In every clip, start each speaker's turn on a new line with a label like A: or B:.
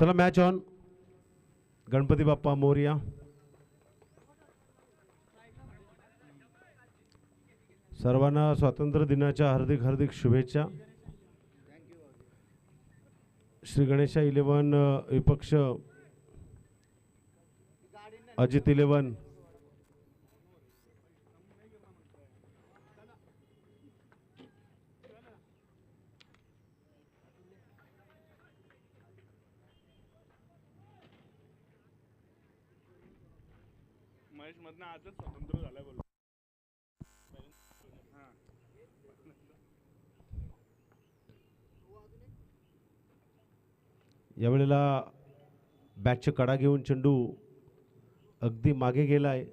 A: चला match on. Ganpati Bappa Morya. सर्वांना स्वातंत्र्य दिनाच्या हार्दिक हार्दिक शुभेच्छा. श्री गणेशा 11 विपक्ष अजित 11.
B: महेश मधनं आजच स्वतंत्र झालाय बोल.
A: यावेळेला बॅटचा कडा घेऊन चेंडू अगदी मागे गेलाय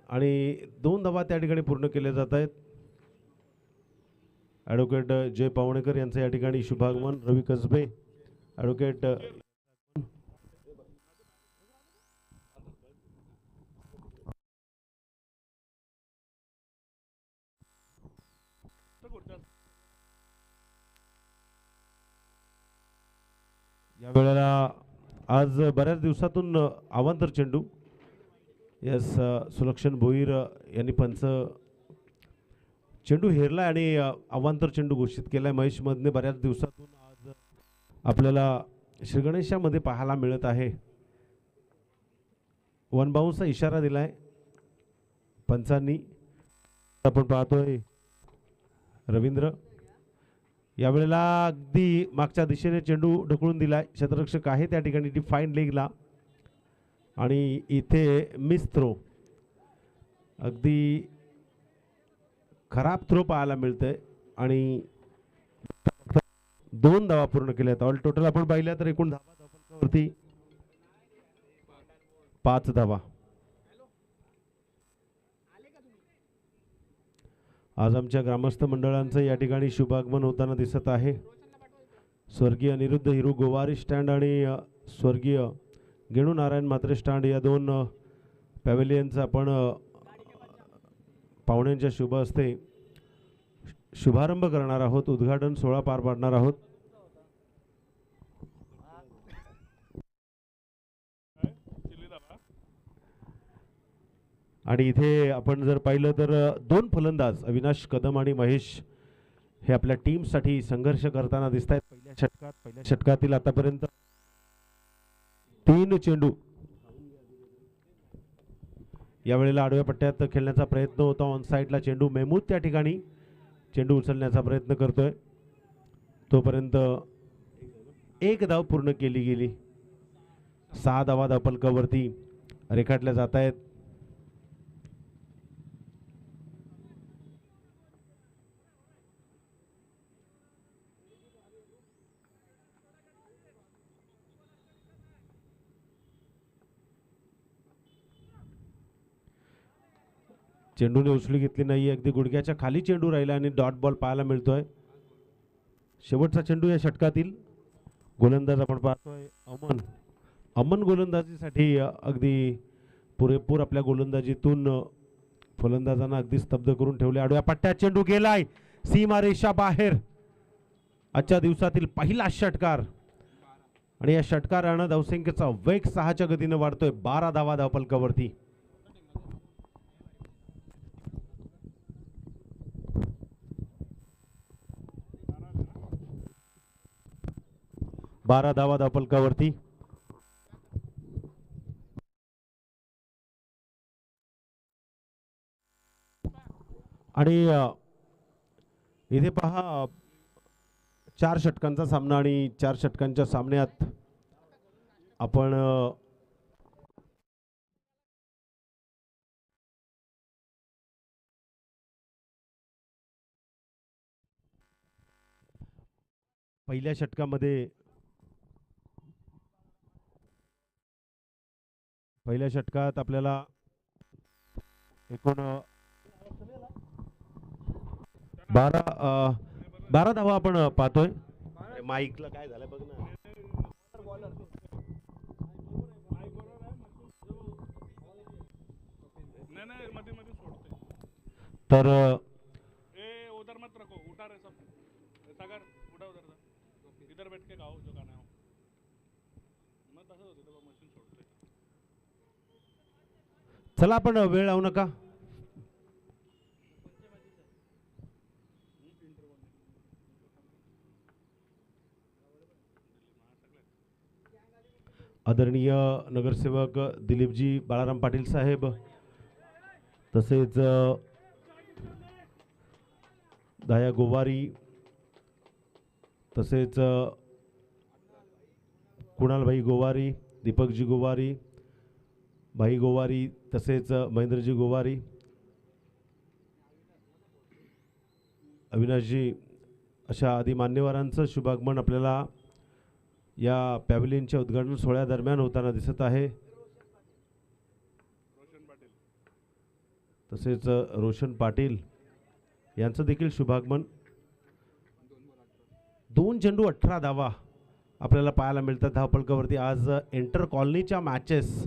A: आणि 2 धावा त्या ठिकाणी पूर्ण केले जात आहेत. ॲडव्होकेट जय पावणेकर यांचं या ठिकाणी शुभागमन. रवी कसबे ॲडव्होकेट या वेळेला आज बऱ्याच दिवसातून अवांतर चेंडू. यस सुलक्षण भोईर यांनी पंच चेंडू हेरला आणि अवांतर चेंडू घोषित केलाय. महेश मधने बऱ्याच दिवसातून आज आपल्याला श्री गणेशामध्ये पाहायला मिळत आहे. वन बाउन्सचा इशारा दिलाय पंचांनी. आपण पाहतोय रवींद्र यावेळेला अगदी मागच्या दिशेने चेंडू ढकलून दिलाय. क्षेत्ररक्षक आहे त्या ठिकाणी डिफाईन लेगला आणि इथे मिस थ्रो. अगदी खराब थ्रो पाहायला मिळतंय आणि 2 धावा पूर्ण केल्यात. ऑल टोटल आपण पाहिल्या तर एकूण धावा धावफलकावरती 5 धावा. आज आमच्या ग्रामस्थ मंडळांचं या ठिकाणी शुभागमन होताना दिसत आहे. स्वर्गीय अनिरुद्ध हिरू गोवारी स्टँड आणि स्वर्गीय गेणू नारायण म्हात्रे स्टँड या 2 पॅव्हेलियनचा आपण पाहुण्यांच्या शुभ हस्ते शुभारंभ करणार आहोत. उद्घाटन सोहळा पार पाडणार आहोत. आणि इथे आपण जर पाहिलं तर 2 फलंदाज अविनाश कदम आणि महेश हे आपल्या टीमसाठी संघर्ष करताना दिसत आहेत. पहिल्या षटकातील आतापर्यंत 3 चेंडू. यावेळेला आडव्या पट्ट्यात खेळण्याचा प्रयत्न होता. ऑन साईडला चेंडू. मेहमूद त्या ठिकाणी चेंडू उचलण्याचा प्रयत्न करतोय. तोपर्यंत 1 धाव पूर्ण केली गेली. 6 धावा धावफलकावरती रेखाटल्या जात आहेत. चेंडूने उचली घेतली नाही. अगदी गुडघ्याच्या खाली चेंडू राहिला आणि डॉट बॉल पाहायला मिळतोय. शेवटचा चेंडू या षटकातील. गोलंदाज आपण पाहतोय अमन गोलंदाजीसाठी अगदी पुरेपूर आपल्या गोलंदाजीतून फलंदाजांना अगदी स्तब्ध करून ठेवले. आडव्या पट्ट्यात चेंडू गेलाय सीमारेषा बाहेर. आजच्या दिवसातील पहिला षटकार आणि या षटकारानं धावसंख्येचा वेग 6च्या गतीने वाढतोय. 12 धावा धावफलकावरती. धावा धावफलकावरती. आणि इथे पहा 4 षटकांचा सामना आणि 4 षटकांच्या सामन्यात आपण पहिल्या षटकात आपल्याला एकूण 12 धावा आपण पाहतोय. माईकला काय झालं बघ ना. तर
B: उधर मत रखो, उठा रे सब, सागर उठा उधर से, इधर बैठ के खाओ जो खाना हो.
A: चला आपण वेळ लावू नका. आदरणीय नगरसेवक दिलीपजी बाळाराम पाटील साहेब, तसेच दया गोवारी, तसेच कुणालभाई गोवारी, दीपकजी गोवारी, भाई गोवारी, तसेच महेंद्रजी गोवारी, अविनाशजी, अशा आदी मान्यवरांचं शुभागमन आपल्याला या पॅव्हिलियनच्या उद्घाटन सोहळ्यादरम्यान होताना दिसत आहे. तसेच रोशन पाटील यांचं देखील शुभागमन. 2 चेंडू 18 धावा आपल्याला पाहायला मिळतात धावफलकावरती. आज एंटर कॉलनीच्या मॅचेस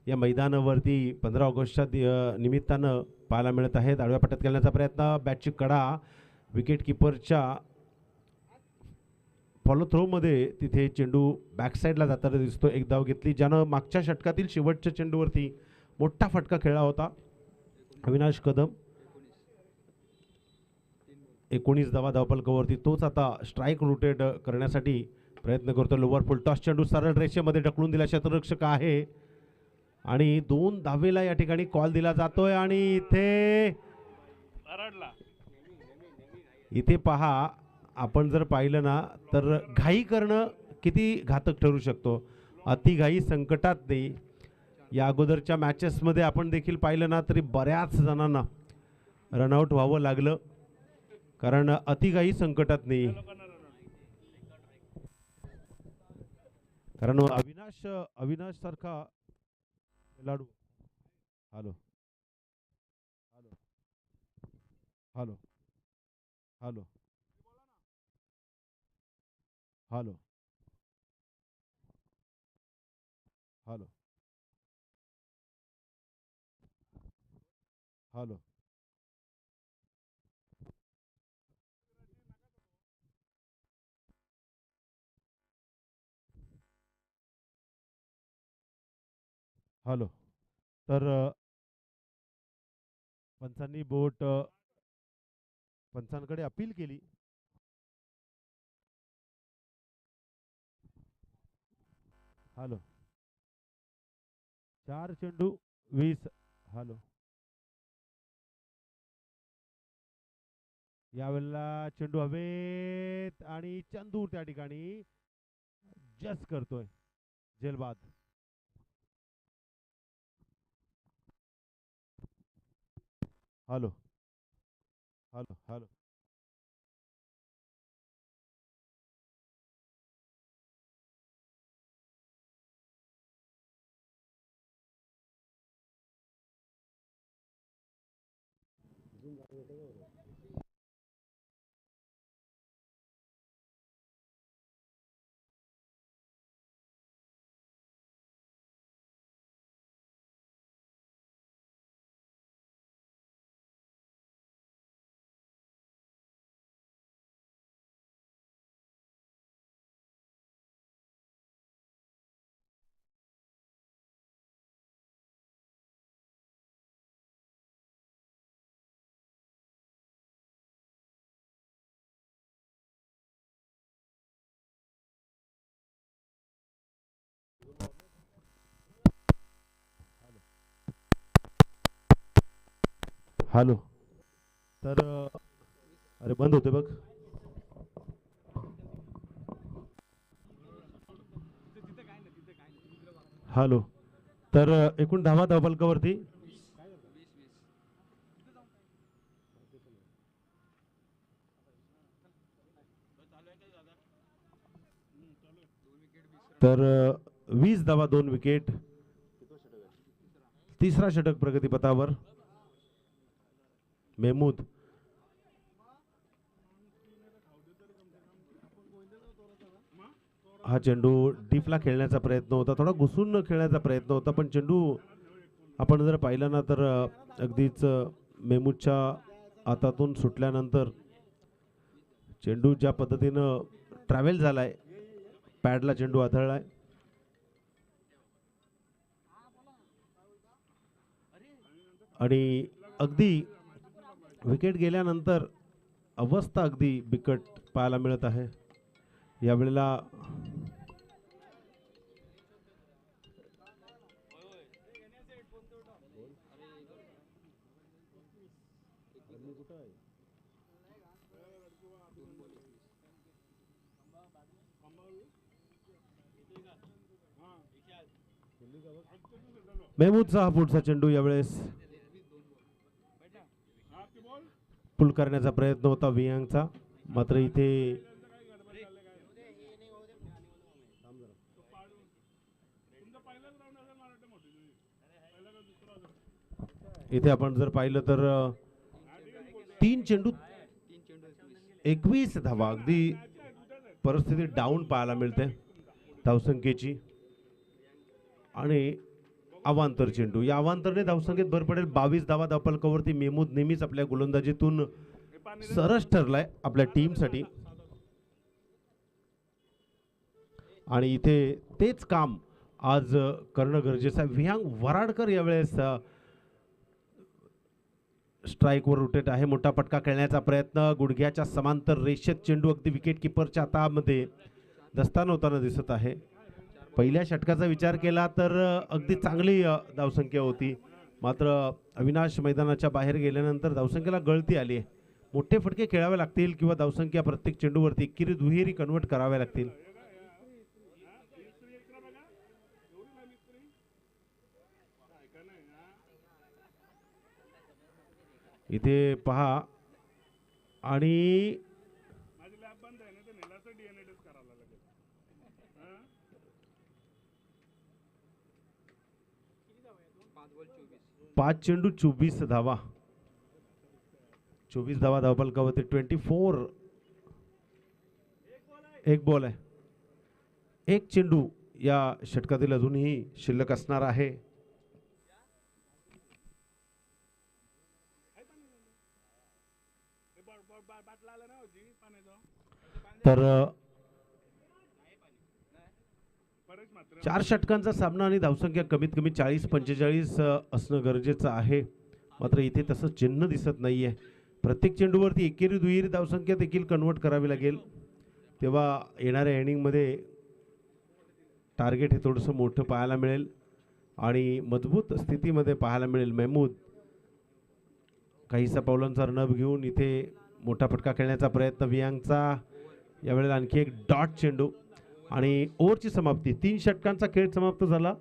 A: या मैदानावरती 15 ऑगस्टच्या निमित्तानं पाहायला मिळत आहेत. आडव्या पट्ट्यात खेळण्याचा प्रयत्न, बॅटची कडा विकेट किपरच्या फॉलो थ्रोमध्ये तिथे चेंडू बॅकसाईडला जाताना दिसतो. एक धाव घेतली ज्यानं मागच्या षटकातील शेवटच्या चेंडूवरती मोठा फटका खेळला होता. अविनाश कदम 19 धावा धावफलकावरती. तोच आता स्ट्राईक रोटेट करण्यासाठी प्रयत्न करतो. लोअर फुल टॉस चेंडू सरळ रेषेमध्ये ढकलून दिला क्षेत्ररक्षक आहे आणि 2 धावेला या ठिकाणी कॉल दिला जातोय. आणि इथे पहा, आपण जर पाहिलं ना तर घाई करणं किती घातक ठरू शकतो. अतिघाई संकटात नाही. या अगोदरच्या मॅचेसमध्ये आपण देखील पाहिलं ना तरी बऱ्याच जणांना रनआउट व्हावं लागलं, कारण अतिघाई संकटात नाही. कारण अविनाश सारखा खेळाडू. Hello hello hello hello hello hello hello hello. तर पंचांकडे अपील केली. हॅलो. 4 चेंडू 20. हॅलो. यावेळेला चेंडू हवेत आणि चंदूर त्या ठिकाणी जस्ट करतोय झेलबाद. Hello hello hello hello. तर अरे बंद होते बघ. हॅलो. तर एकूण धावा धावफलकावरती तर 20 धावा 2 विकेट. तिसरा षटक प्रगतीपथावर. मेहमूद हा चेंडू डीपला खेळण्याचा प्रयत्न होता, थोडा घुसून खेळण्याचा प्रयत्न होता, पण चेंडू आपण जर पाहिलं ना तर अगदीच मेहमूदच्या हातातून सुटल्यानंतर चेंडू ज्या पद्धतीनं ट्रॅव्हल झालाय, पॅडला चेंडू आदळलाय. आणि अगदी विकेट गेल्यानंतर अवस्था अगदी बिकट पाहायला मिळत आहे. यावेळेला मेहमूदचा हा पुढचा चेंडू यावेळेस पुल करण्याचा प्रयत्न होता वियांगचा, मात्र इथे आपण जर पाहिलं तर 3 चेंडू 21 धावा, अगदी परिस्थिती डाऊन पाहायला मिळते धावसंख्येची. आणि अवांतर चेंडू, या अवांतरने धावसंख्येत भर पडेल. 22 धावा धावफलकावरती मेहमूद नेहमीच आपल्या गोलंदाजीतून सरस ठरलाय आपल्या टीमसाठी. आणि इथे तेच काम आज करणं गरजेचं आहे. विहांग वराडकर यावेळेस स्ट्राईकवर रोटेट आहे. मोठा फटका खेळण्याचा प्रयत्न, गुडघ्याच्या समांतर रेषेत चेंडू अगदी विकेट किपरच्या हातामध्ये दस्तान होताना दिसत आहे. पहिल्या षटकाचा विचार केला तर अगदी चांगली धावसंख्या होती, मात्र अविनाश मैदानाच्या बाहेर गेल्यानंतर धावसंख्येला गळती आली आहे. मोठे फटके खेळावे लागतील किंवा धावसंख्या प्रत्येक चेंडूवरती एकेरी दुहेरी कन्वर्ट कराव्या लागतील. इथे पहा आणि 5 चेंडू 24 धावा, 24 धावा धावफलकावरती 24. एक बॉल आहे, एक चेंडू या षटकातील अजूनही शिल्लक असणार आहे. तर 4 षटकांचा सामना आणि धावसंख्या कमीत कमी 40-45 असणं गरजेचं आहे, मात्र इथे तसं चिन्ह दिसत नाहीये. प्रत्येक चेंडूवरती एकेरी दुहेरी धावसंख्या देखील कन्वर्ट करावी लागेल, तेव्हा येणाऱ्या इनिंगमध्ये टार्गेट हे थोडंसं मोठं पाहायला मिळेल आणि मजबूत स्थितीमध्ये पाहायला मिळेल. मेहमूद काहीसा पावलांचा रनअप घेऊन इथे मोठा फटका खेळण्याचा प्रयत्न वियांगचा. यावेळेला आणखी एक डॉट चेंडू आणि ओव्हरची समाप्ती. 3 षटकांचा खेळ समाप्त झाला.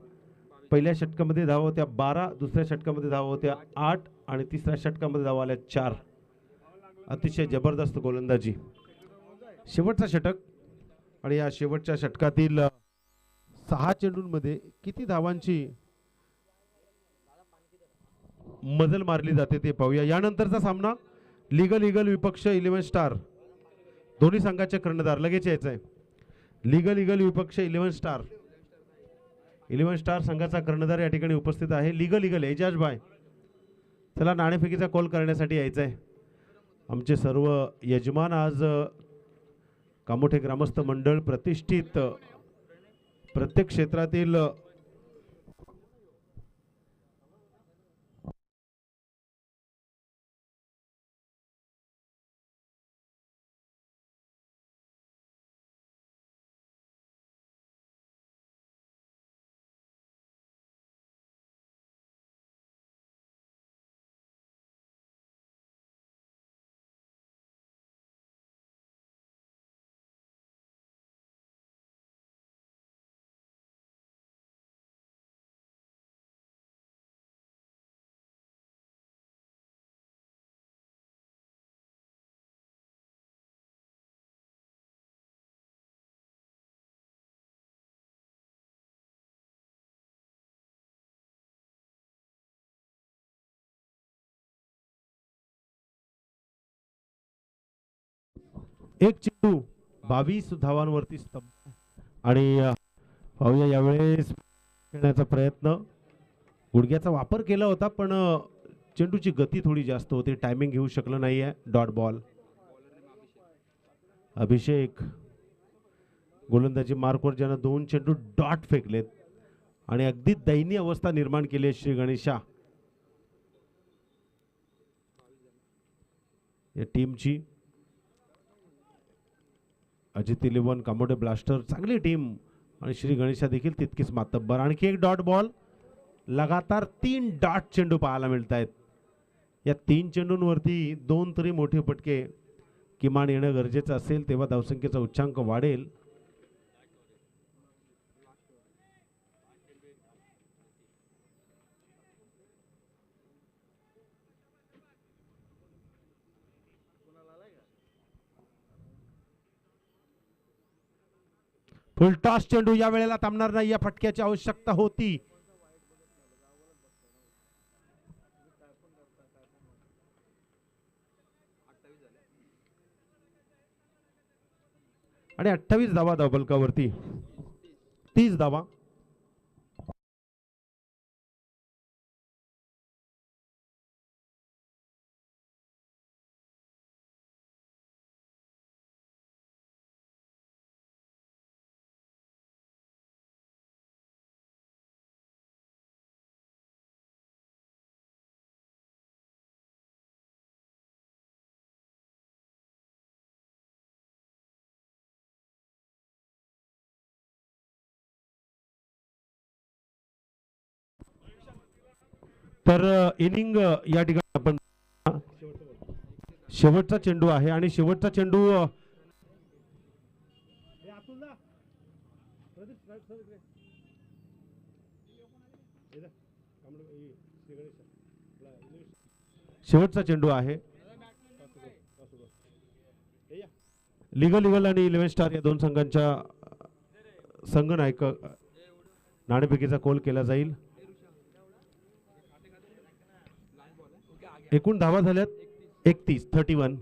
A: पहिल्या षटकामध्ये धावा होत्या 12, दुसऱ्या षटकामध्ये धावा होत्या 8 आणि तिसऱ्या षटकामध्ये धावा आल्या 4. अतिशय जबरदस्त गोलंदाजी. शेवटचा षटक आणि या शेवटच्या षटकातील 6 चेंडूंमध्ये किती धावांची मजल मारली जाते ते पाहूया. यानंतरचा सामना लीगल विपक्ष 11 स्टार, दोन्ही संघाचे कर्णधार लगेच यायचं आहे. लीगल विपक्ष 11 स्टार, 11 स्टार संघाचा कर्णधार या ठिकाणी उपस्थित आहे. लीगल एजाज भाई, चला नाणेफेकीचा कॉल करण्यासाठी यायचं आहे. आमचे सर्व यजमान आज कामोठे ग्रामस्थ मंडळ प्रतिष्ठित प्रत्येक क्षेत्रातील एक चेंडू 22 धावांवरती स्तंभ. आणि पाहूया यावेळेस खेळण्याचा प्रयत्न, गुडघ्याचा वापर केला होता पण चेंडूची गती थोडी जास्त होती, टायमिंग घेऊ शकलं नाहीये. Dot ball. अभिषेक गोलंदाजी मार्कवर ज्यानं 2 चेंडू डॉट फेकलेत आणि अगदी दयनीय अवस्था निर्माण केली आहे श्री गणेशा. या टीमची. अजित 11 कामोडे ब्लास्टर चांगली टीम आणि श्री गणेशा देखील तितकीच मातब्बर. आणखी एक डॉट बॉल. लगातार 3 डॉट चेंडू पाहायला मिळत आहेत. या 3 चेंडूंवरती 2 तरी मोठे फटके किमान येणं गरजेचं असेल, तेव्हा धावसंख्येचा उच्चांक वाढेल. फुल टॉस चेंडू या वेळेला थांबणार नाही. या फटक्याची आवश्यकता होती. आणि 28 धावा धावफलकावरती. 30 धावा. तर इनिंग या ठिकाणी आपण शेवटचा चेंडू आहे आणि शेवटचा चेंडू शेवटचा चेंडू आहे. लीगल आणि 11 स्टार या दोन संघांच्या संघनायक नाणेफेकीचा कॉल केला जाईल. एकूण धावा झाल्यात 31.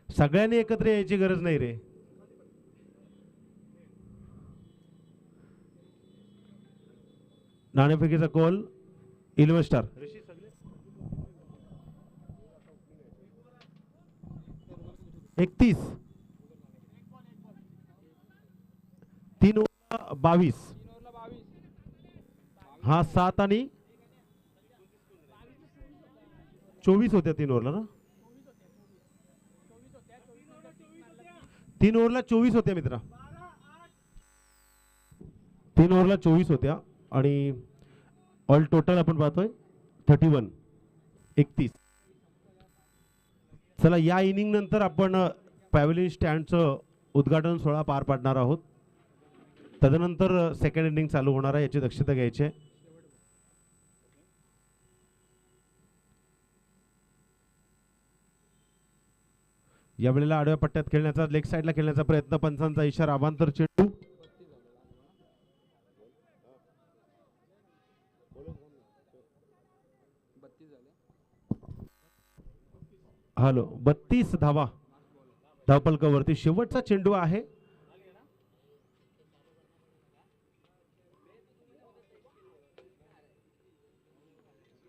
A: सगळ्यांनी एकत्र यायची गरज नाही रे. नाणेफेकीचा कॉल 11 स्टार. 31 3 ओव्हरला 22. हा 7 आणि 24 होत्या 3 ओव्हरला ना. 3 ओव्हरला 24 होत्या मित्रा. 3 ओव्हरला 24 होत्या आणि ऑल टोटल आपण पाहतोय 31. चला या इनिंग नंतर आपण पॅव्हलियन स्टँडचं उद्घाटन सोहळा पार पाडणार आहोत. तदनंतर सेकंड इनिंग चालू होणार आहे, याची दक्षता घ्यायची आहे. यावेळेला आडव्या पट्ट्यात खेळण्याचा, लेग साइडला खेळण्याचा प्रयत्न, पंचांचा इशारा, अवांतर चेंडू. हॅलो 32 धावा धावफलकावरती. शेवटचा चेंडू आहे.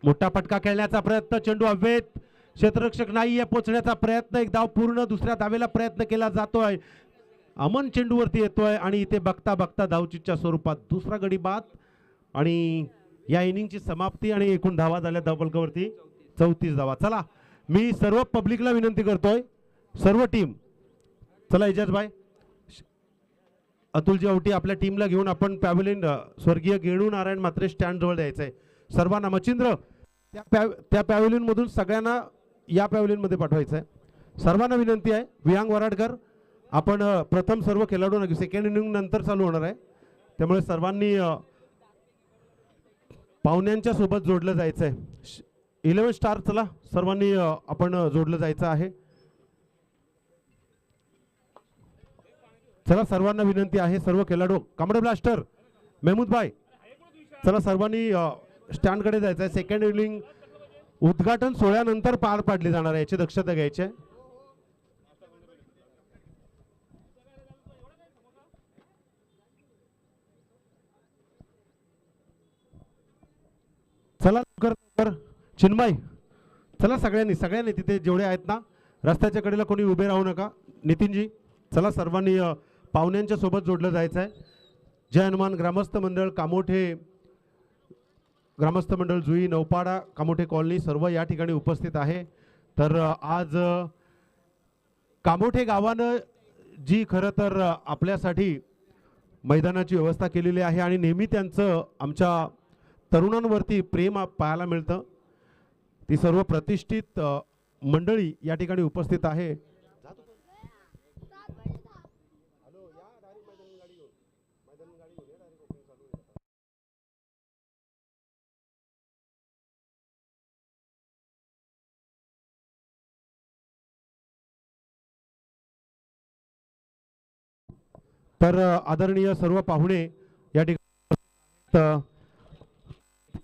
A: मोठा फटका खेळण्याचा प्रयत्न, चेंडू हवेत, क्षेत्ररक्षक नाहीये, पोचण्याचा प्रयत्न, एक धाव पूर्ण, दुसऱ्या धावेला प्रयत्न केला जातोय. अमन चेंडूवरती येतोय आणि इथे बघता बघता धावचीच्या स्वरूपात दुसरा गडी बाद आणि या इनिंगची समाप्ती आणि एकूण धावा झाल्या धावफलकावरती 34 धावा. चला मी सर्व पब्लिकला विनंती करतोय, सर्व टीम चला एजाज भाई, अतुलजी औटी आपल्या टीमला घेऊन आपण पॅव्हलियन स्वर्गीय गेणू नारायण म्हात्रे स्टँड जवळ द्यायचंय सर्वांना. मच्छिंद्र त्या पॅव्हलियन मधून सगळ्यांना या पॅव्हलियन मध्ये पाठवायचंय. सर्वांना विनंती आहे. विहांग वराडकर आपण प्रथम सर्व खेळाडू सेकंड इनिंग नंतर चालू होणार आहे, त्यामुळे सर्वांनी पाहुण्यांच्या सोबत जोडलं जायचंय. 11 स्टार चला सर्वांनी आपण जोडलं जायचं आहे. चला सर्वांना विनंती आहे, सर्व खेळाडू, कामडे ब्लास्टर, मेहमूद भाई, चला सर्वांनी स्टँड कडे जायचं आहे. सेकंड इनिंग उद्घाटन सोहळ्यानंतर पार पाडली जाणार आहे, याची दक्षता घ्यायची आहे. चला लवकर चिन्मय, चला सगळ्यांनी तिथे जेवढे आहेत ना रस्त्याच्या कडेला कोणी उभे राहू नका. नितीनजी चला सर्वांनी पाहुण्यांच्या सोबत जोडलं जायचं आहे. जय हनुमान ग्रामस्थ मंडळ कामोठे ग्रामस्थ मंडळ जुई नौपाडा कामोठे कॉलनी सर्व या ठिकाणी उपस्थित आहे. तर आज कामोठे गावानं जी खरं तर आपल्यासाठी मैदानाची व्यवस्था केलेली आहे आणि नेहमी त्यांचं आमच्या तरुणांवरती प्रेम पाहायला मिळतं. ती सर्व प्रतिष्ठित मंडळी या ठिकाणी उपस्थित आहे. तर आदरणीय सर्व पाहुणे या ठिकाणी,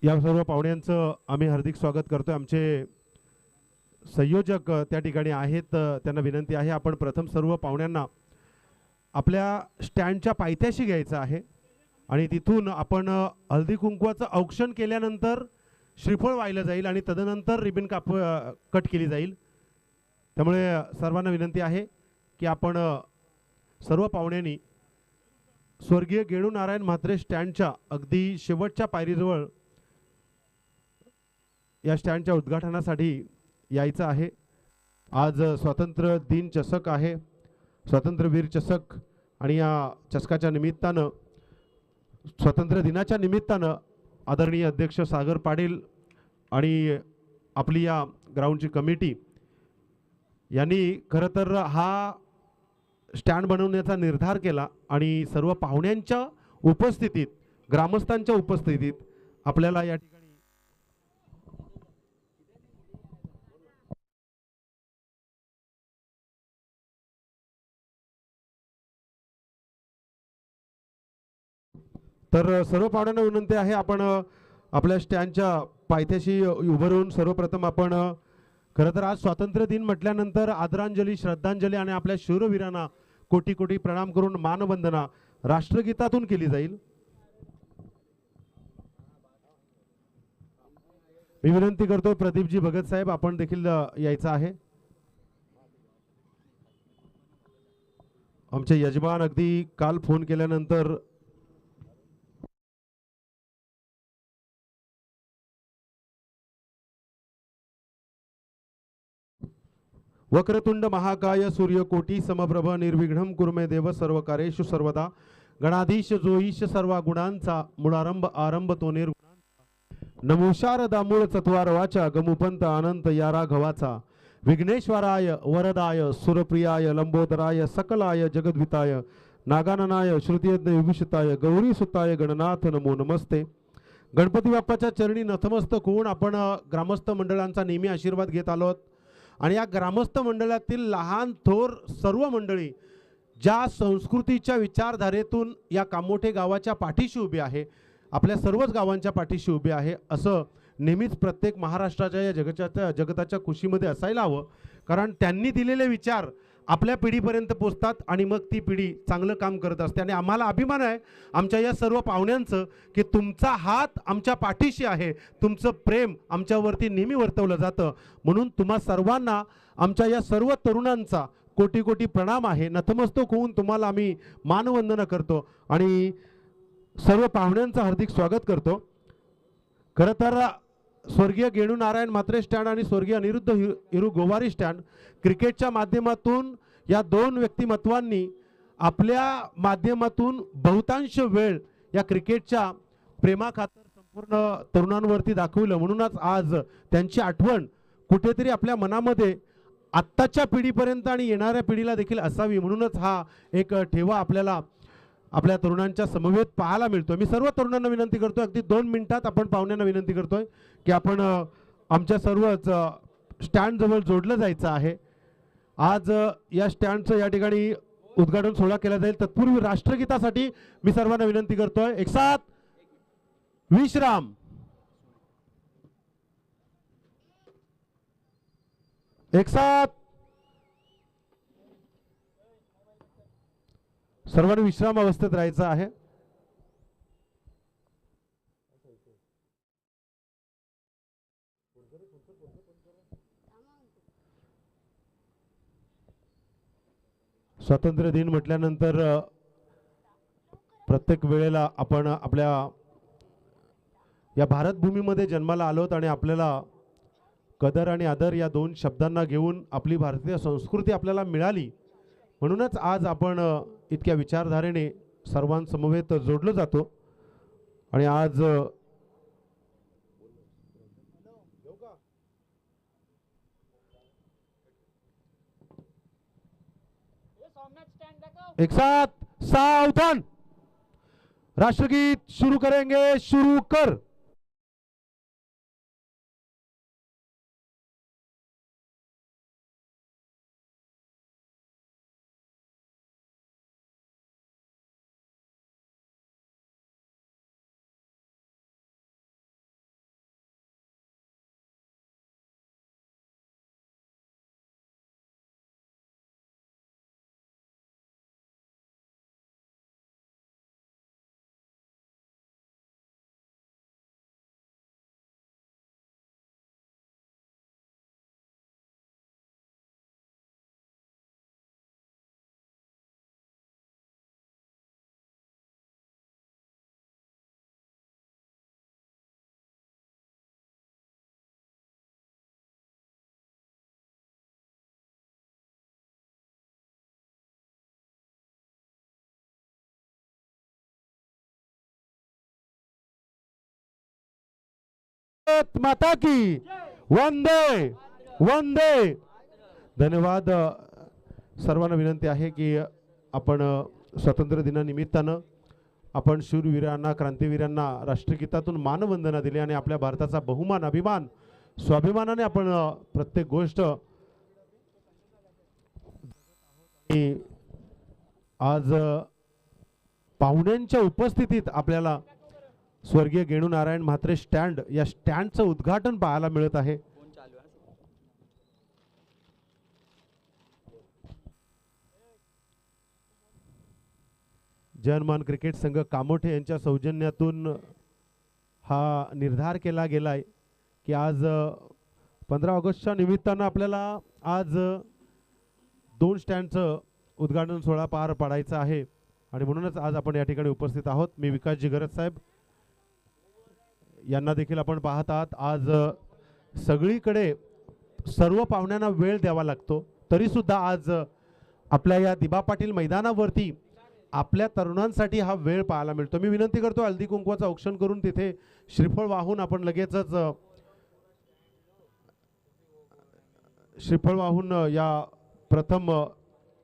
A: या सर्व पाहुण्यांचं आम्ही हार्दिक स्वागत करतोय. आमचे संयोजक त्या ठिकाणी आहेत, त्यांना विनंती आहे आपण प्रथम सर्व पाहुण्यांना आपल्या स्टँडच्या पायथ्याशी घ्यायचं आहे आणि तिथून आपण हळदी कुंकवाचं औक्षण केल्यानंतर श्रीफळ वाहिलं जाईल आणि तदनंतर रिबीन कट केली जाईल. त्यामुळे सर्वांना विनंती आहे की आपण सर्व पाहुण्यांनी स्वर्गीय गेळू नारायण म्हात्रे स्टँडच्या अगदी शेवटच्या पायरीजवळ या स्टँडच्या उद्घाटनासाठी यायचं आहे. आज स्वातंत्र्य दिन चषक आहे, स्वातंत्र्यवीर चषक, आणि या चषकाच्या निमित्तानं स्वातंत्र्य दिनाच्या निमित्तानं आदरणीय अध्यक्ष सागर पाटील आणि आपली या ग्राउंडची कमिटी यांनी खरं तर हा स्टँड बनवण्याचा निर्धार केला आणि सर्व पाहुण्यांच्या उपस्थितीत, ग्रामस्थांच्या उपस्थितीत आपल्याला या ठिकाणी तर सर्व पाहुण्यांना विनंती आहे आपण आपल्या स्टँडच्या पायथ्याशी उभं राहून सर्वप्रथम आपण खरं तर आज स्वातंत्र्य दिन म्हटल्यानंतर आदरांजली, श्रद्धांजली आणि आपल्या शूरवीरांना कोटी कोटी प्रणाम करून मानवंदना राष्ट्रगीतातून केली जाईल. मी विनंती करतो प्रदीपजी भगत साहेब आपण देखील यायचं आहे. आमचे यजमान अगदी काल फोन केल्यानंतर वक्रतुंड महाकाय सूर्यकोटी समप्रभ निर्विघ्नं कुर्मे देव सर्व कार्येषु सर्वदा गणाधीश जोईश सर्व गुणांचा मूळारंभ आरंभ तो निर्गुणांचा नमो शारदा मूळ चत्वार वाचा गमुपंत अनंत या राघवाचा विघ्नेश्वराय वरदाय सुरप्रियाय लंबोदराय सकलाय जगद्विताय नागाननाय श्रुतियज्ञ विभूषिताय गौरी सुताय गणनाथ नमो नमस्ते. गणपती बाप्पाच्या चरणी नतमस्तक होऊन आपण ग्रामस्थ मंडळांचा नेहमी आशीर्वाद घेत आलोत आणि या ग्रामस्थ मंडळातील लहान थोर सर्व मंडळी ज्या संस्कृतीच्या विचारधारेतून या कामोठे गावाच्या पाठीशी उभी आहे, आपल्या सर्वच गावांच्या पाठीशी उभी आहे, असं नेहमीच प्रत्येक महाराष्ट्राच्या या जगताच्या खुशीमध्ये असायला हवं. कारण त्यांनी दिलेले विचार आपल्या पिढीपर्यंत पोचतात आणि मग ती पिढी चांगलं काम करत असते. आणि आम्हाला अभिमान आहे आमच्या या सर्व पाहुण्यांचं की तुमचा हात आमच्या पाठीशी आहे, तुमचं प्रेम आमच्यावरती नेहमी वर्तवलं जातं. म्हणून तुम्हा सर्वांना आमच्या या सर्व तरुणांचा कोटी कोटी प्रणाम आहे. नतमस्तक होऊन तुम्हाला आम्ही मानवंदना करतो आणि सर्व पाहुण्यांचं हार्दिक स्वागत करतो. खरं तर स्वर्गीय गेळू नारायण म्हात्रे स्टँड आणि स्वर्गीय अनिरुद्ध हिरू गोवारी स्टँड क्रिकेटच्या माध्यमातून या दोन व्यक्तिमत्वांनी आपल्या माध्यमातून बहुतांश वेळ या क्रिकेटच्या प्रेमाखातर संपूर्ण तरुणांवरती दाखवलं. म्हणूनच आज त्यांची आठवण कुठेतरी आपल्या मनामध्ये आत्ताच्या पिढीपर्यंत आणि येणाऱ्या पिढीला देखील असावी, म्हणूनच हा एक ठेवा आपल्याला आपल्या तरुणांच्या समवेत पाहायला मिळतो. मी सर्व तरुणांना विनंती करतोय अगदी 2 मिनिटात आपण पाहुण्यांना विनंती करतोय की आपण आमच्या सर्वच स्टँड जवळ जोडलं जायचं आहे. आज या स्टँडचं या ठिकाणी उद्घाटन सोहळा केला जाईल. तत्पूर्वी राष्ट्रगीतासाठी मी सर्वांना विनंती करतोय एक साथ विश्राम, एक साथ सर्वांनी विश्राम अवस्थेत राहायचं आहे. स्वातंत्र्य दिन म्हटल्यानंतर प्रत्येक वेळेला आपण आपल्या या भारतभूमीमध्ये जन्माला आलोत आणि आपल्याला कदर आणि आदर या दोन शब्दांना घेऊन आपली भारतीय संस्कृती आपल्याला मिळाली, म्हणूनच आज आपण इतक्या विचारधारेने सर्वांसमवेत जोडलो जातो. आणि आज एक साथ सावधान, राष्ट्रगीत शुरू करेंगे. शुरू कर. माता की वंदे वंदे. धन्यवाद. सर्वांना विनंती आहे की आपण स्वातंत्र्य दिनानिमित्तानं आपण शूरवीरांना, क्रांतीवीरांना राष्ट्रगीतातून मानवंदना दिली आणि आपल्या भारताचा बहुमान, अभिमान, स्वाभिमानाने आपण प्रत्येक गोष्ट आज पाहुण्यांच्या उपस्थितीत आपल्याला स्वर्गीय गेणू नारायण म्हात्रे स्टँड या स्टँडचं उद्घाटन पाहायला मिळत आहे. जयहनुमान क्रिकेट संघ कामोठे यांच्या सौजन्यातून हा निर्धार केला गेलाय की आज 15 ऑगस्टच्या निमित्तानं आपल्याला आज 2 स्टँडचं उद्घाटन सोहळा पार पाडायचा आहे आणि म्हणूनच आज आपण या ठिकाणी उपस्थित आहोत. मी विकासजी गरज साहेब यांना देखील आपण पाहत आहात. आज सगळीकडे सर्व पाहुण्यांना वेळ द्यावा लागतो, तरी सुद्धा आज आपल्या या दिबा पाटील मैदानावरती आपल्या तरुणांसाठी हा वेळ पाहायला मिळतो. मी विनंती करतो हळदी कुंकवाचं औक्षण करून तिथे श्रीफळ वाहून आपण लगेचच श्रीफळ वाहून या प्रथम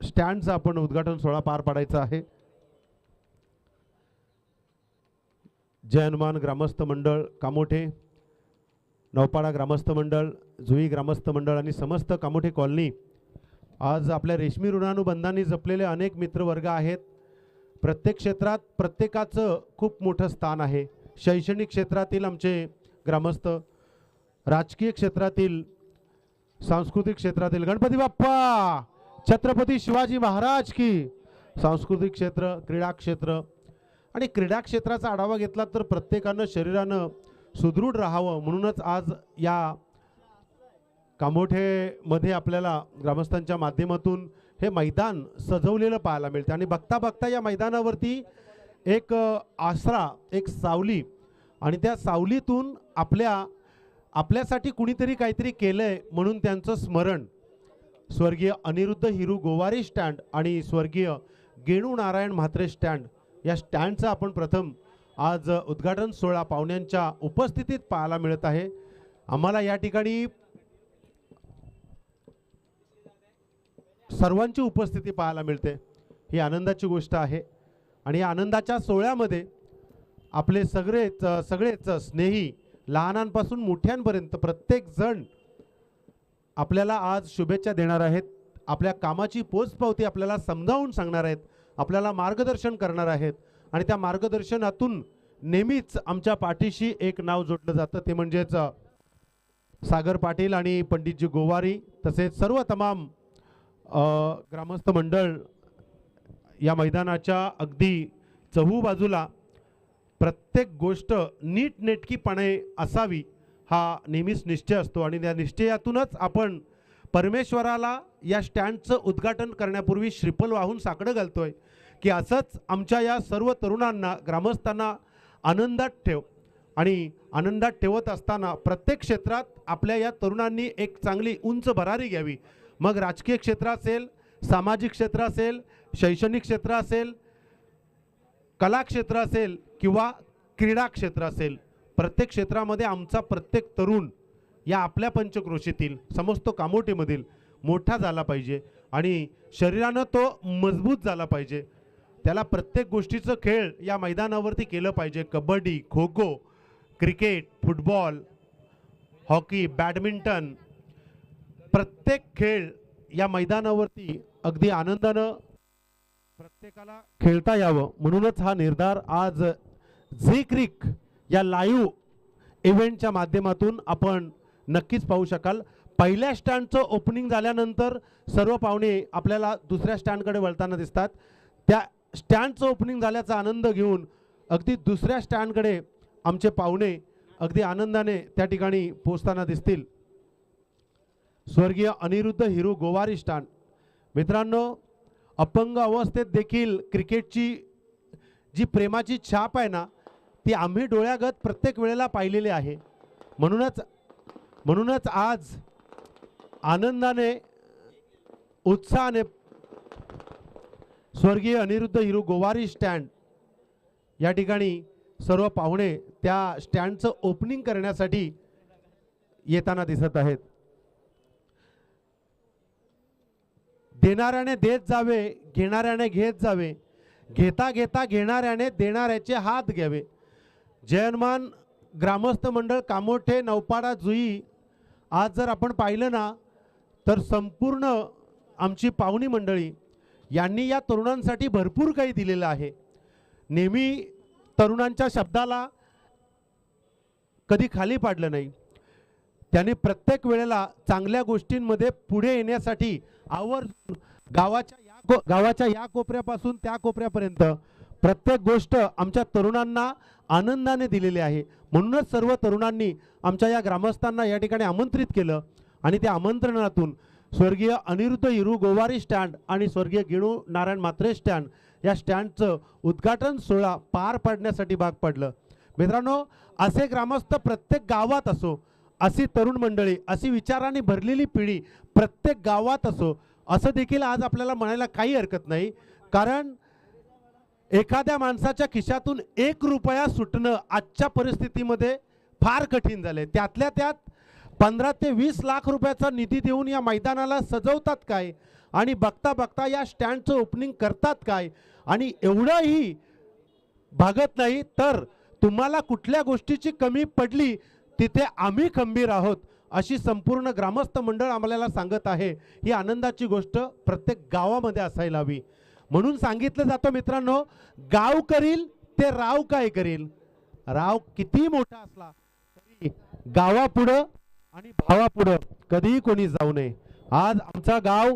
A: स्टँडचं आपण उद्घाटन सोहळा पार पाडायचा आहे. जय हनुमान ग्रामस्थ मंडळ कामोठे, नौपाडा ग्रामस्थ मंडळ, जुई ग्रामस्थ मंडळ आणि समस्त कामोठे कॉलनी, आज आपल्या रेशमी ऋणानुबंधांनी जपलेले अनेक मित्रवर्ग आहेत. प्रत्येक क्षेत्रात प्रत्येकाचं खूप मोठं स्थान आहे. शैक्षणिक क्षेत्रातील आमचे ग्रामस्थ, राजकीय क्षेत्रातील, सांस्कृतिक क्षेत्रातील, गणपती बाप्पा, छत्रपती शिवाजी महाराज की, सांस्कृतिक क्षेत्र, क्रीडा क्षेत्र आणि क्रीडा क्षेत्राचा आढावा घेतला तर प्रत्येकानं शरीरानं सुदृढ राहावं म्हणूनच आज या कामोठेमध्ये आपल्याला ग्रामस्थांच्या माध्यमातून हे मैदान सजवलेलं पाहायला मिळते. आणि बघता बघता या मैदानावरती एक आसरा, एक सावली, आणि त्या सावलीतून आपल्यासाठी कुणीतरी काहीतरी केलंय म्हणून त्यांचं स्मरण स्वर्गीय अनिरुद्ध हिरू गोवारी स्टँड आणि स्वर्गीय गेणू नारायण म्हात्रे स्टँड या स्टँडचं आपण प्रथम आज उद्घाटन सोहळा पाहुण्यांच्या उपस्थितीत पाहायला मिळत आहे. आम्हाला या ठिकाणी सर्वांची उपस्थिती पाहायला मिळते, ही आनंदाची गोष्ट आहे. आणि या आनंदाच्या सोहळ्यामध्ये आपले सगळेच स्नेही, लहानांपासून मोठ्यांपर्यंत प्रत्येक जण आपल्याला आज शुभेच्छा देणार आहेत. आपल्या कामाची पोचपावती आपल्याला समजावून सांगणार आहेत, आपल्याला मार्गदर्शन करणार आहेत. आणि त्या मार्गदर्शनातून नेहमीच आमच्या पाठीशी एक नाव जोडलं जातं, ते म्हणजेच सागर पाटील आणि पंडितजी गोवारी, तसेच सर्व तमाम ग्रामस्थ मंडळ या मैदानाच्या अगदी चहूबाजूला प्रत्येक गोष्ट नीटनेटकीपणे असावी हा नेहमीच निश्चय असतो. आणि त्या निश्चयातूनच आपण परमेश्वराला या स्टँडचं उद्घाटन करण्यापूर्वी श्रीफळ वाहून साकडं घालतोय की असंच आमच्या या सर्व तरुणांना, ग्रामस्थांना आनंदात ठेव आणि आनंदात ठेवत असताना प्रत्येक क्षेत्रात आपल्या या तरुणांनी एक चांगली उंच भरारी घ्यावी. मग राजकीय क्षेत्र असेल, सामाजिक क्षेत्र असेल, शैक्षणिक क्षेत्र असेल, कला क्षेत्र असेल किंवा क्रीडा क्षेत्र असेल, प्रत्येक क्षेत्रामध्ये आमचा प्रत्येक तरुण या आपल्या पंचक्रोशीतील समस्त कामोठीमधील मोठा झाला पाहिजे आणि शरीरानं तो मजबूत झाला पाहिजे. त्याला प्रत्येक गोष्टीचं खेळ या मैदानावरती केलं पाहिजे. Kabaddi, kho kho, cricket, football, hockey, badminton, प्रत्येक खेळ या मैदानावरती अगदी आनंदानं प्रत्येकाला खेळता यावं म्हणूनच हा निर्धार आज झी क्रिक या लाईव्ह इव्हेंटच्या माध्यमातून आपण नक्कीच पाहू शकाल. पहिल्या स्टँडचं ओपनिंग झाल्यानंतर सर्व पाहुणे आपल्याला दुसऱ्या स्टँडकडे वळताना दिसतात. त्या स्टँडचं ओपनिंग झाल्याचा आनंद घेऊन अगदी दुसऱ्या स्टँडकडे आमचे पाहुणे अगदी आनंदाने त्या ठिकाणी पोहोचताना दिसतील. स्वर्गीय अनिरुद्ध हिरू गोवारी स्टँड. मित्रांनो, अपंग अवस्थेत देखील क्रिकेटची जी प्रेमाची छाप आहे ना, ती आम्ही डोळ्यागत प्रत्येक वेळेला पाहिलेली आहे. म्हणूनच आज आनंदाने, उत्साहाने स्वर्गीय अनिरुद्ध हिरू गोवारी स्टँड या ठिकाणी सर्व पाहुणे त्या स्टँडचं ओपनिंग करण्यासाठी येताना दिसत आहेत. देणाऱ्याने देत जावे, घेणाऱ्याने घेत जावे, घेता घेता घेणाऱ्याने देणाऱ्याचे हात घ्यावे. जयनमान ग्रामस्थ मंडळ कामोठे, नौपाडा, जुई आज जर आपण पाहिलं ना तर संपूर्ण आमची पाहुणी मंडळी यांनी या तरुणांसाठी भरपूर काही दिलेलं आहे. नेहमी तरुणांच्या शब्दाला कधी खाली पाडलं नाही. त्यांनी प्रत्येक वेळेला चांगल्या गोष्टींमध्ये पुढे येण्यासाठी आवर्जून गावाच्या या कोपऱ्यापासून त्या कोपऱ्यापर्यंत प्रत्येक गोष्ट आमच्या तरुणांना आनंदाने दिलेली आहे. म्हणूनच सर्व तरुणांनी आमच्या या ग्रामस्थांना या ठिकाणी आमंत्रित केलं आणि त्या आमंत्रणातून स्वर्गीय अनिरुद्ध हिरू गोवारी स्टँड आणि स्वर्गीय गिणू नारायण म्हात्रे स्टँड या स्टँडचं उद्घाटन सोहळा पार पाडण्यासाठी भाग पडलं. मित्रांनो, असे ग्रामस्थ प्रत्येक गावात असो, अशी तरुण मंडळी, अशी विचारांनी भरलेली पिढी प्रत्येक गावात असो, असं देखील आज आपल्याला म्हणायला काही हरकत नाही. कारण एखाद्या माणसाच्या खिशातून 1 रुपया सुटणं आजच्या परिस्थितीमध्ये फार कठीण झाले. त्यातल्या त्यात 15 ते 20 लाख रुपयाचा निधी देऊन या मैदानाला सजवतात काय आणि बघता बघता या स्टँडचं ओपनिंग करतात काय, आणि एवढंही भागत नाही तर तुम्हाला कुठल्या गोष्टीची कमी पडली तिथे आम्ही खंबीर आहोत अशी संपूर्ण ग्रामस्थ मंडळ आम्हाला सांगत आहे. ही आनंदाची गोष्ट प्रत्येक गावामध्ये असायला हवी. म्हणून सांगितलं जातं मित्रांनो, गाव करील ते राव काय करील. राव किती मोठा असला तरी गावापुढं आणि भावापुढं कधीही कोणी जाऊ नये. आज आमचा गाव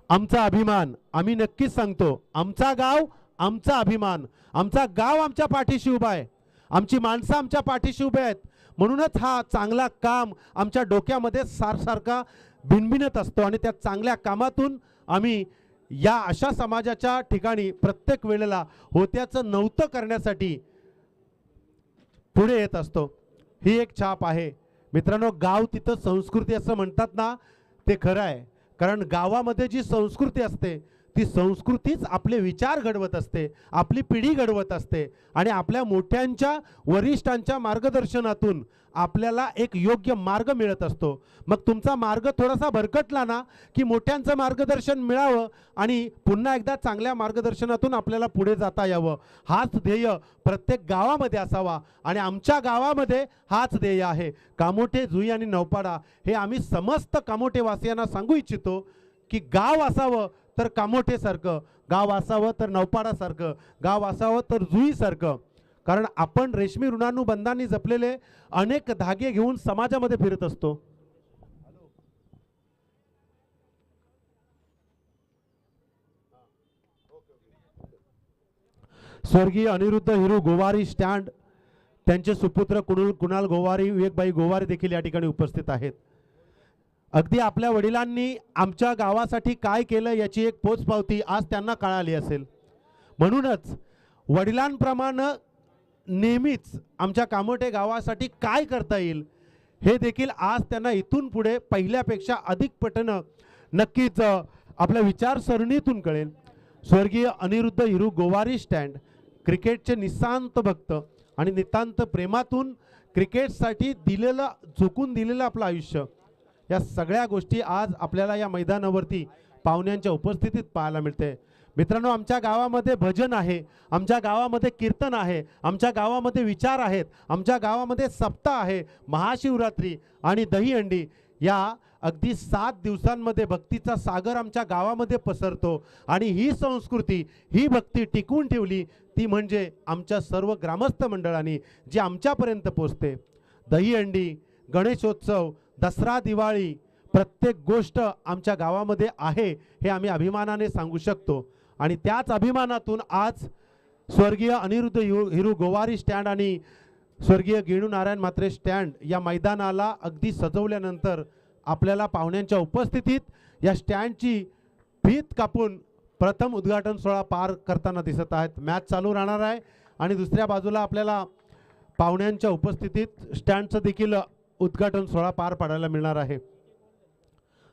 A: आमचा अभिमान. आम्ही नक्कीच सांगतो, आमचा गाव आमचा अभिमान. आमचा गाव आमच्या पाठीशी उभा आहे, आमची माणसं आमच्या पाठीशी उभे आहेत. म्हणूनच हा चांगला काम आमच्या डोक्यामध्ये सारखा भिनभिनत असतो आणि त्या चांगल्या कामातून आम्ही या अशा समाजाच्या ठिकाणी प्रत्येक वेळेला होत्याचं नव्हतं करण्यासाठी पुढे येत असतो. ही एक छाप आहे मित्रांनो. गाव तिथं संस्कृती असं म्हणतात ना, ते खरं आहे. कारण गावामध्ये जी संस्कृती असते ती संस्कृतीच आपले विचार घडवत असते, आपली पिढी घडवत असते आणि आपल्या मोठ्यांच्या वरिष्ठांच्या मार्गदर्शनातून आपल्याला एक योग्य मार्ग मिळत असतो. मग तुमचा मार्ग थोडासा भरकटला ना की मोठ्यांचं मार्गदर्शन मिळावं आणि पुन्हा एकदा चांगल्या मार्गदर्शनातून आपल्याला पुढे जाता यावं, हाच ध्येय प्रत्येक गावामध्ये असावा. आणि आमच्या गावामध्ये हाच ध्येय आहे. कामोठे, जुई आणि नौपाडा हे आम्ही समस्त कामोठेवासियांना सांगू इच्छितो की गाव असावं तर कामोठेसारखं, गाव असावं तर नौपाडासारखं, गाव असावं तर जुईसारखं. कारण आपण रेशमी ऋणानुबंधांनी जपलेले अनेक धागे घेऊन समाजामध्ये फिरत असतो. स्वर्गीय अनिरुद्ध हिरू गोवारी स्टँड, त्यांचे सुपुत्र कुणाल गोवारी, विवेकबाई गोवारी देखील या ठिकाणी उपस्थित आहेत. अगदी आपल्या वडिलांनी आमच्या गावासाठी काय केलं याची एक पोचपावती आज त्यांना कळाली असेल. म्हणूनच वडिलांप्रमाणे नेहमीच आमच्या कामोठे गावासाठी काय करता येईल हे देखील आज त्यांना इथून पुढे पहिल्यापेक्षा अधिक पटणं नक्कीच आपल्या विचारसरणीतून कळेल. स्वर्गीय अनिरुद्ध हिरू गोवारी स्टँड क्रिकेटचे निस्सांत भक्त आणि नितांत प्रेमातून क्रिकेटसाठी दिलेलं झोकून दिलेलं आपलं आयुष्य, या सगळ्या गोष्टी आज आपल्याला या मैदानावरती पाहुण्यांच्या उपस्थितीत पाहायला मिळते. मित्रांनो, आमच्या गावामध्ये भजन आहे, आमच्या गावामध्ये कीर्तन आहे, आमच्या गावामध्ये विचार आहेत, आमच्या गावामध्ये सप्ताह आहे, महाशिवरात्री आणि दहीहंडी या अगदी 7 दिवसांमध्ये भक्तीचा सागर आमच्या गावामध्ये पसरतो. आणि ही संस्कृती, ही भक्ती टिकवून ठेवली ती म्हणजे आमच्या सर्व ग्रामस्थ मंडळांनी जी आमच्यापर्यंत पोचते. दहीहंडी, गणेशोत्सव, दसरा, दिवाळी, प्रत्येक गोष्ट आमच्या गावामध्ये आहे हे आम्ही अभिमानाने सांगू शकतो. आणि त्याच अभिमानातून आज स्वर्गीय अनिरुद्ध हिरू गोवारी स्टँड आणि स्वर्गीय गेणू नारायण म्हात्रे स्टँड या मैदानाला अगदी सजवल्यानंतर आपल्याला पाहुण्यांच्या उपस्थितीत या स्टँडची भीत कापून प्रथम उद्घाटन सोहळा पार करताना दिसत आहेत. मॅच चालू राहणार आहे आणि दुसऱ्या बाजूला आपल्याला पाहुण्यांच्या उपस्थितीत स्टँडचं देखील उद्घाटन सोहळा पार पाडायला मिळणार आहे.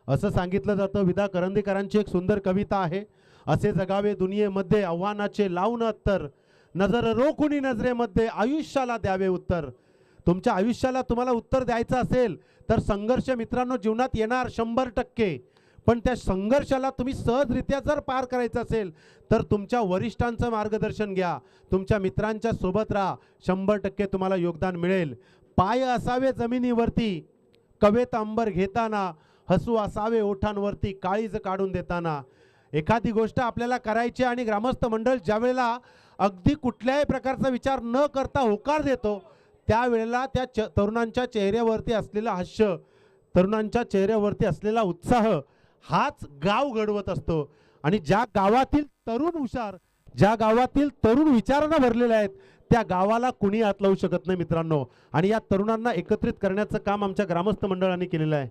A: असं सांगितलं जातं, विदा करंदीकरांची एक सुंदर कविता आहे, असे जगावे दुनियेमध्ये आव्हानाचे लावून अत्तर, नजर रोखुनी नजरेमध्ये आयुष्याला द्यावे उत्तर. तुमच्या आयुष्याला तुम्हाला उत्तर द्यायचं असेल तर संघर्ष मित्रांनो जीवनात येणार 100%. पण त्या संघर्षाला तुम्ही सहजरित्या जर पार करायचं असेल तर तुमच्या वरिष्ठांचं मार्गदर्शन घ्या, तुमच्या मित्रांच्या सोबत राहा, 100% तुम्हाला योगदान मिळेल. पाय असावे जमिनीवरती कवेत अंबर घेताना, हसू असावे ओठांवरती काळीज काढून देताना. एखादी गोष्ट आपल्याला करायची आणि ग्रामस्थ मंडळ ज्या वेळेला अगदी कुठल्याही प्रकारचा विचार न करता होकार देतो त्यावेळेला त्या तरुणांच्या चेहऱ्यावरती असलेलं हास्य, तरुणांच्या चेहऱ्यावरती असलेला उत्साह हाच गाव घडवत असतो. आणि ज्या गावातील तरुण हुशार, ज्या गावातील तरुण विचारांना भरलेले आहेत त्या गावाला कुणी हात लावू शकत नाही मित्रांनो. आणि या तरुणांना एकत्रित करण्याचं काम आमच्या ग्रामस्थ मंडळाने केलेलं आहे.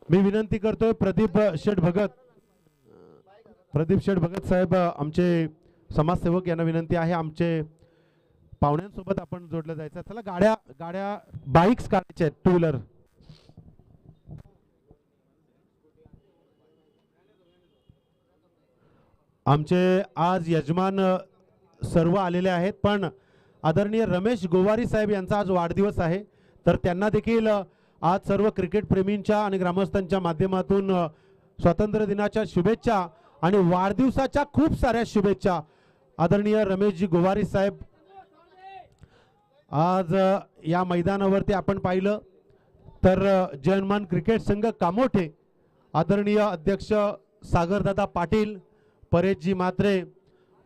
A: मी विनंती करतोय प्रदीप शेठ भगत साहेब आमचे समाजसेवक यांना विनंती आहे, आमचे पाहुण्यांसोबत आपण जोडलं जायचं. चला गाड्या बाईक्स काढायचे आहेत, 2 व्हीलर. आमचे आज यजमान सर्व आलेले आहेत, पण आदरणीय रमेश गोवारी साहेब यांचा आज वाढदिवस आहे, तर त्यांना देखील आज सर्व क्रिकेट प्रेमींच्या आणि ग्रामस्थांच्या माध्यमातून स्वातंत्र्य दिनाच्या शुभेच्छा आणि वाढदिवसाच्या खूप साऱ्या शुभेच्छा. आदरणीय रमेशजी गोवारी साहेब आज या मैदानावरती आपण पाहिलं तर जयमान क्रिकेट संघ कामोठे, आदरणीय अध्यक्ष सागरदादा पाटील, परेशजी म्हात्रे,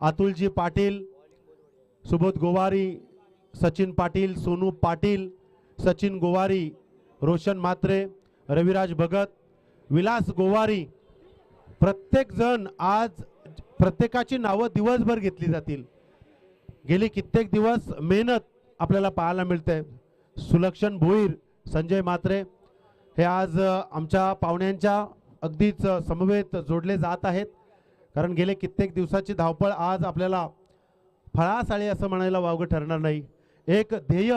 A: अतुलजी पाटील, सुबोध गोवारी, सचिन पाटील, सोनू पाटील, सचिन गोवारी, रोशन म्हात्रे, रविराज भगत, विलास गोवारी, प्रत्येक जण आज प्रत्येकाची नावं दिवसभर घेतली जातील. गेली कित्येक दिवस मेहनत आपल्याला पाहायला मिळते. सुलक्षण भोईर, संजय म्हात्रे हे आज आमच्या पाहुण्यांच्या अगदीच समवेत जोडले जात आहेत, कारण गेले कित्येक दिवसाची धावपळ आज आपल्याला फळास आली असं म्हणायला वावगं ठरणार नाही. एक ध्येय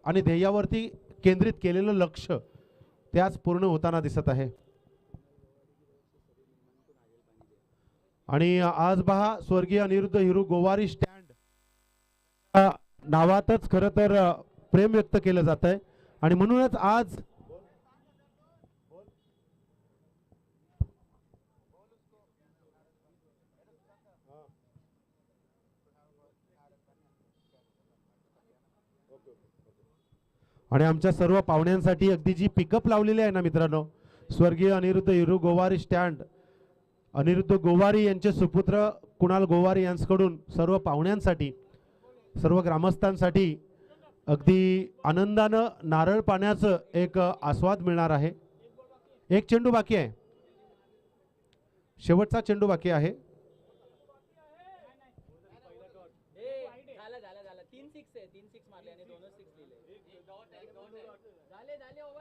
A: आणि ध्येयावरती केंद्रित केलेलं लक्ष ते आज पूर्ण होताना दिसत आहे. आणि आज पहा स्वर्गीय अनिरुद्ध हिरू गोवारी स्टँड नावातच खरं तर प्रेम व्यक्त केलं जात आहे आणि म्हणूनच आज आणि आमच्या सर्व पाहुण्यांसाठी अगदी जी पिकअप लावलेली आहे ना मित्रांनो, स्वर्गीय अनिरुद्ध हिरू गोवारी स्टँड, अनिरुद्ध गोवारी यांचे सुपुत्र कुणाल गोवारी यांच्याकडून सर्व पाहुण्यांसाठी, सर्व ग्रामस्थांसाठी अगदी आनंदानं नारळ पाण्याचं एक आस्वाद मिळणार आहे. एक चेंडू बाकी आहे, शेवटचा चेंडू बाकी आहे.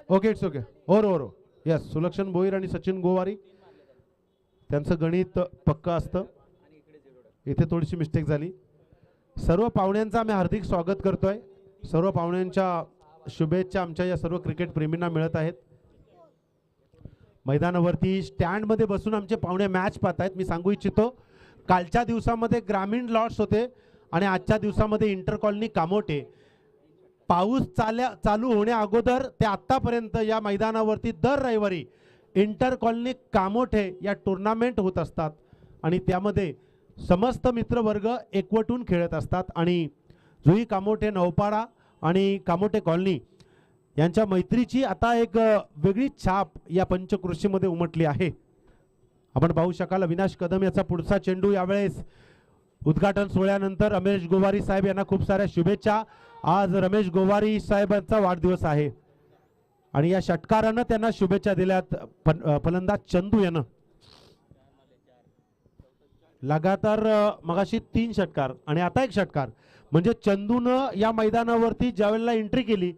A: Okay, it's okay. Or yes, Sulakshan Bhoir आणि सचिन गोवारी त्यांचं गणित पक्क असतं. इथे थोडीशी मिस्टेक झाली. सर्व पाहुण्यांचं आम्ही हार्दिक स्वागत करतोय. सर्व पाहुण्यांच्या शुभेच्छा आमच्या या सर्व क्रिकेट प्रेमींना मिळत आहेत. मैदानावरती स्टँडमध्ये बसून आमचे पाहुणे मॅच पाहत आहेत. मी सांगू इच्छितो, कालच्या दिवसामध्ये ग्रामीण लॉट्स होते आणि आजच्या दिवसामध्ये इंटर कॉलनी कामोठे. पाऊस चालू होण्या अगोदर ते आत्तापर्यंत या मैदानावरती दर रविवारी इंटर कॉलनी कामोठे या टुर्नामेंट होत असतात आणि त्यामध्ये समस्त मित्रवर्ग एकवटून खेळत असतात. आणि जुई कामोठे नौपाडा आणि कामोठे कॉलनी यांच्या मैत्रीची आता एक वेगळी छाप या पंचकृषीमध्ये उमटली आहे. आपण पाहू शकाल अविनाश कदम याचा पुढचा चेंडू. यावेळेस उद्घाटन सोहळ्यानंतर रमेश गोवारी साहेब यांना खूप साऱ्या शुभेच्छा. आज रमेश गोवारी साहेबांचा वाढदिवस आहे आणि या षटकारानं त्यांना शुभेच्छा दिल्यात फलंदाज चंदू यानं. लगातार मगाशी 3 षटकार आणि आता एक षटकार. म्हणजे चंदूनं या मैदानावरती ज्यावेळेला एंट्री केली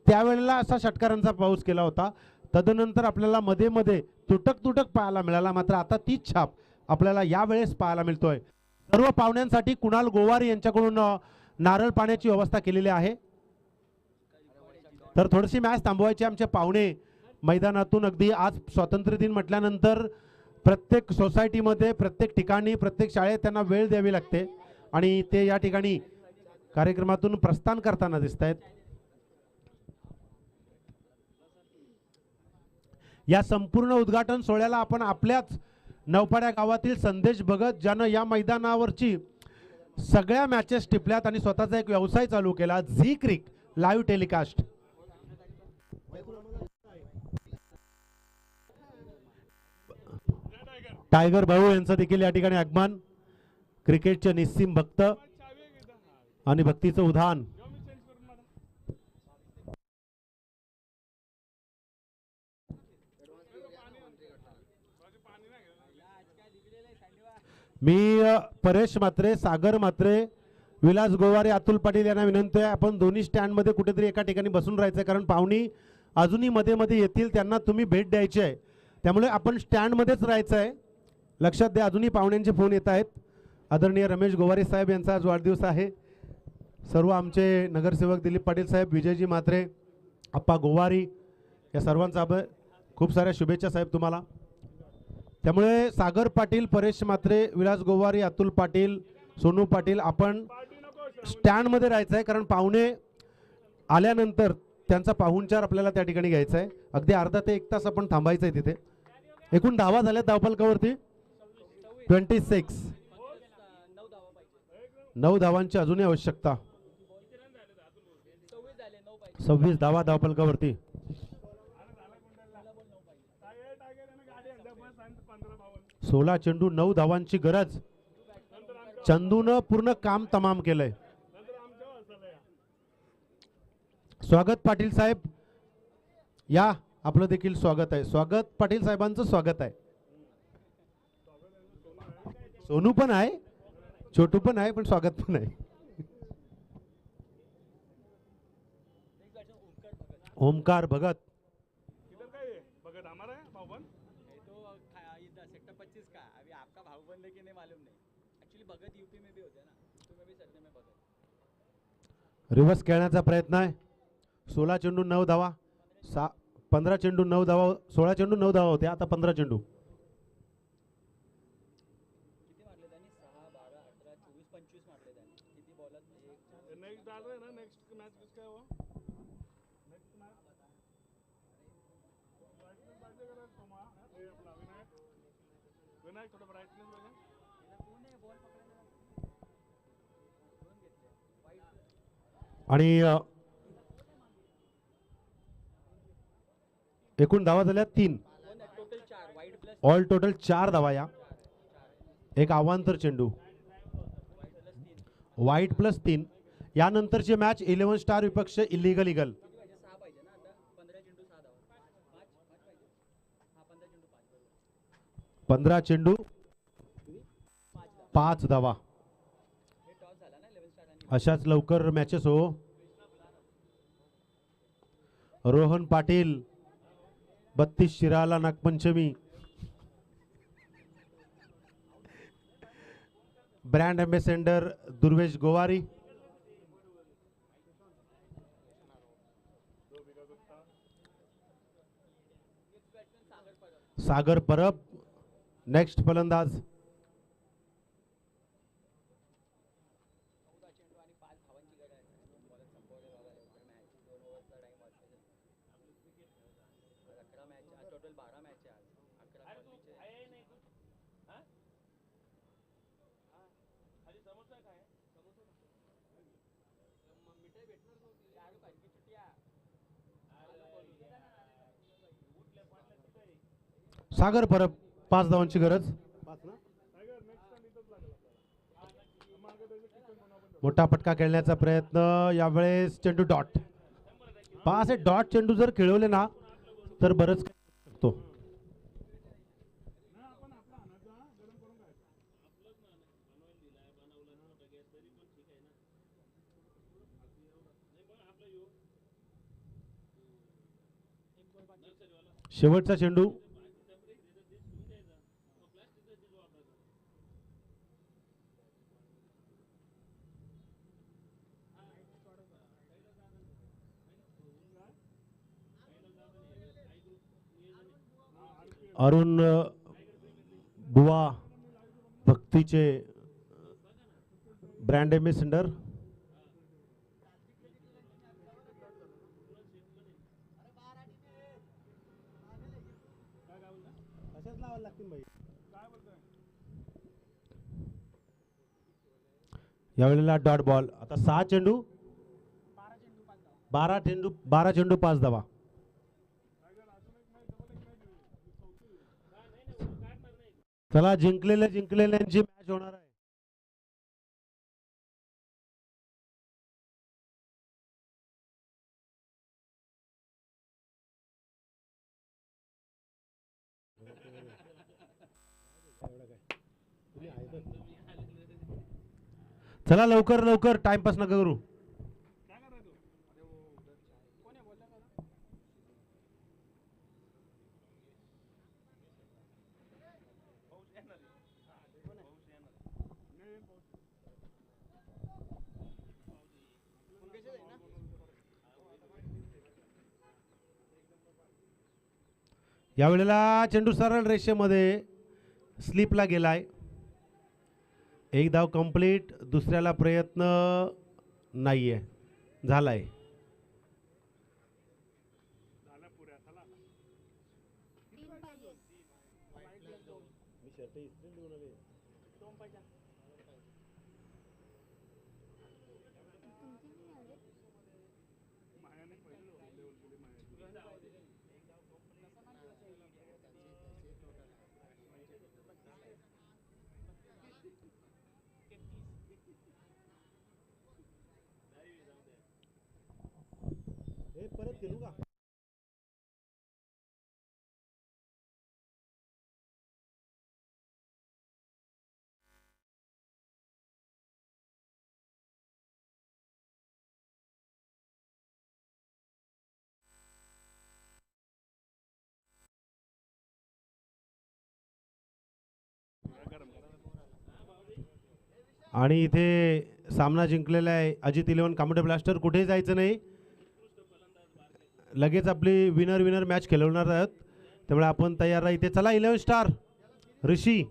A: त्यावेळेला असा षटकारांचा पाऊस केला होता. तदनंतर आपल्याला मध्ये मध्ये तुटक पाहायला मिळाला. मात्र आता तीच छाप आपल्याला यावेळेस पाहायला मिळतोय. सर्व पाहुण्यांसाठी कुणाल गोवारी यांच्याकडून नारळ पाण्याची व्यवस्था केलेली आहे. तर थोडीशी मॅच थांबवायची. आमचे पाहुणे मैदानातून अगदी आज स्वातंत्र्य दिन म्हटल्यानंतर प्रत्येक सोसायटीमध्ये, प्रत्येक ठिकाणी, प्रत्येक शाळेत त्यांना वेळ द्यावी लागते आणि ते या ठिकाणी कार्यक्रमातून प्रस्थान करताना दिसत आहेत. या संपूर्ण उद्घाटन सोहळ्याला आपण आपल्याच नौपाड्या गावातील संदेश भगत ज्यानं या मैदानावरची सगळ्या मॅचेस टिपल्यात आणि स्वतःचा एक व्यवसाय चालू केला, झी क्रिक लाईव्ह टेलिकास्ट. टायगर भाऊ यांचं देखील या ठिकाणी आगमन. क्रिकेटचे निस्सीम भक्त आणि भक्तीचं उधाण. मी परेश म्हात्रे, सागर म्हात्रे, विलास गोवारे, अतुल पाटील यांना विनंती आहे आपण दोन्ही स्टँडमध्ये कुठेतरी एका ठिकाणी बसून राहायचं आहे, कारण पाहुणी अजूनही मध्ये मध्ये येतील, त्यांना तुम्ही भेट द्यायची आहे. त्यामुळे आपण स्टँडमध्येच राहायचं आहे. लक्षात द्या, अजूनही पाहुण्यांचे फोन येत आहेत. आदरणीय रमेश गोवारे साहेब यांचा आज वाढदिवस आहे. सर्व आमचे नगरसेवक दिलीप पाटील साहेब, विजयजी म्हात्रे, अप्पा गोवारी या सर्वांचा खूप साऱ्या शुभेच्छा साहेब तुम्हाला. त्यामुळे सागर पाटील, परेश म्हात्रे, विलास गोवारी, अतुल पाटील, सोनू पाटील आपण स्टँडमध्ये राहायचं आहे, कारण पाहुणे आल्यानंतर त्यांचा पाहुणचार आपल्याला त्या ठिकाणी घ्यायचा आहे. अगदी अर्धा ते 1 तास आपण थांबायचं आहे तिथे. एकूण धावा झाल्या धावफलकावरती 26. 9 धावांची अजूनही आवश्यकता. 26 धावा धावफलकावरती. 16 चेंडू 9 धावांची गरज. चंदूनं पूर्ण काम तमाम केलंय. स्वागत पाटील साहेब या, आपलं देखील स्वागत आहे. स्वागत पाटील साहेबांचं स्वागत आहे. सोनू पण आहे, छोटू पण आहे, पण स्वागत पण आहे. ओमकार भगत. रिव्हर्स खेळण्याचा प्रयत्न आहे. 16 चेंडू 9 धावा. 15 चेंडू 9 धावा. 16 चेंडू 9 धावा होते, आता 15 चेंडू. आणि एकूण धावा झाल्या 3. ऑल टोटल 4 धावा. या एक अवांतर चेंडू. वाईट +3. यानंतरची मॅच 11 स्टार विपक्ष इलिगल ईगल. 15 चेंडू 5 धावा. अशाच लवकर मॅचेस हो. रोहन पाटील 32 शिराला नागपंचमी. ब्रँड अँबॅसेडर दुर्वेश गोवारी, सागर परब नेक्स्ट फलंदाज, सागर परब 5 धावांची गरज. मोठा फटका खेळण्याचा प्रयत्न, यावेळेस चेंडू डॉट. असे डॉट चेंडू जर खेळवले ना तर बरंच काही होऊ शकतो. शेवटचा चेंडू. अरुण बुवा भक्तीचे ब्रँड अँबॅसेडर, यावेळेला डॉट बॉल. आता 6 चेंडू 12 चेंडू 5 धावा. चला जिंकलेल्यांची मॅच होणार आहे. चला लवकर टाइमपास नका करू. यावेळेला चेंडू सरळ रेषेमध्ये स्लिपला गेलाय. एक धाव कंप्लीट. दुसऱ्याला प्रयत्न नाहीये झालाय. परत खेळू का? आणि इथे सामना जिंकलेला आहे अजित 11 कामोडे ब्लास्टर. कुठेही जायचं नाही, लगेच आपली विनर मॅच खेळवणार आहोत, त्यामुळे आपण तयार राहा. इथे चला 11 स्टार ऋषी